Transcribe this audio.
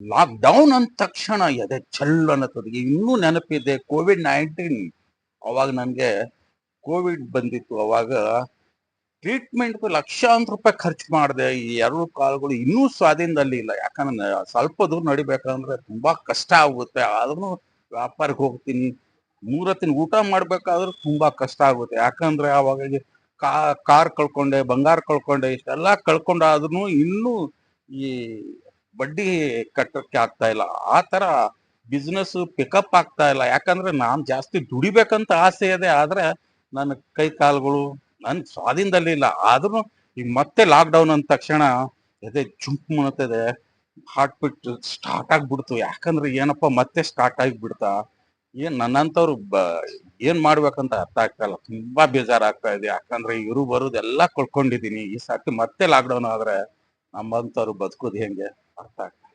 Lock down ಅಂದ ತಕ್ಷಣ ಎದೆ ಛಲ್ ಅನ್ನತದ. ಇನ್ನೂ ನೆನಪಿದೆ ಕೋವಿಡ್-19. ಅವಾಗ ನನ್ಗೆ ಕೋವಿಡ್ ಬಂದಿತ್ತು. ಅವಾಗ ಟ್ರೀಟ್ಮೆಂಟ್‌ಗೆ ಲಕ್ಷಾಂತರ ರೂಪಾಯಿ ಖರ್ಚು ಮಾಡಿದೆ. ಈ 2 ಕಾಲುಗಳು ಇನ್ನೂ ಸ್ವಾಧೀನದಲ್ಲಿ ಇಲ್ಲ. ಯಾಕಂದ್ರೆ ಸ್ವಲ್ಪ ದೂರ ನಡಿಬೇಕಂದ್ರೆ ತುಂಬಾ ಕಷ್ಟ ಆಗುತ್ತೆ. ಆದ್ರೂ ವ್ಯಾಪಾರಕ್ಕೆ ಹೋಗ್ತೀನಿ. 3 ಹೊತ್ತಿನ ಊಟ ಮಾಡ್ಬೇಕಾದ್ರೂ ತುಂಬಾ ಕಷ್ಟ ಆಗುತ್ತೆ. ಯಾಕಂದ್ರೆ ಅವಾಗ ಕಾ ಕಾರ್ ಕಳ್ಕೊಂಡೆ, ಬಂಗಾರ ಕಳ್ಕೊಂಡೆ, ಇಷ್ಟೆಲ್ಲಾ ಕಳ್ಕೊಂಡಾದ್ರೂ ಇನ್ನೂ ಈ ಬಡ್ಡಿ ಕಟ್ಟಕ್ಕೆ ಆಗ್ತಾ ಇಲ್ಲ. ಆ ತರ ಬಿಸ್ನೆಸ್ ಪಿಕಪ್ ಆಗ್ತಾ ಇಲ್ಲ. ಯಾಕಂದ್ರೆ ನಾನ್ ಜಾಸ್ತಿ ದುಡಿಬೇಕಂತ ಆಸೆ ಇದೆ. ಆದ್ರೆ ನನ್ನ ಕೈ ಕಾಲುಗಳು ನನ್ ಸ್ವಾಧೀನದಲ್ಲಿ ಇಲ್ಲ. ಆದ್ರೂ ಈಗ ಮತ್ತೆ ಲಾಕ್ ಡೌನ್ ಅಂದ ತಕ್ಷಣ ಎದೆ ಜುಂಪ್ ಅನ್ನುತ್ತದೆ. ಹಾರ್ಟ್ ಬೀಟ್ ಸ್ಟಾರ್ಟ್ ಆಗ್ಬಿಡ್ತು. ಯಾಕಂದ್ರೆ ಏನಪ್ಪಾ ಮತ್ತೆ ಸ್ಟಾರ್ಟ್ ಆಗಿಬಿಡ್ತಾ? ನನ್ನಂತವ್ರು ಏನ್ ಮಾಡ್ಬೇಕಂತ ಅರ್ಥ ಆಗ್ತಾ ಇಲ್ಲ. ತುಂಬಾ ಬೇಜಾರಾಗ್ತಾ ಇದೆ. ಯಾಕಂದ್ರೆ ಇರು ಬರುದೆಲ್ಲಾ ಕಳ್ಕೊಂಡಿದೀನಿ. ಈ ಸರ್ತಿ ಮತ್ತೆ ಲಾಕ್ ಡೌನ್ ಆದ್ರೆ ನಮ್ಮಂತವ್ರು ಬದುಕುದ್ ಹೆಂಗೆ ಅರ್ಥ ಆಗ್ತಾ ಇಲ್ಲ.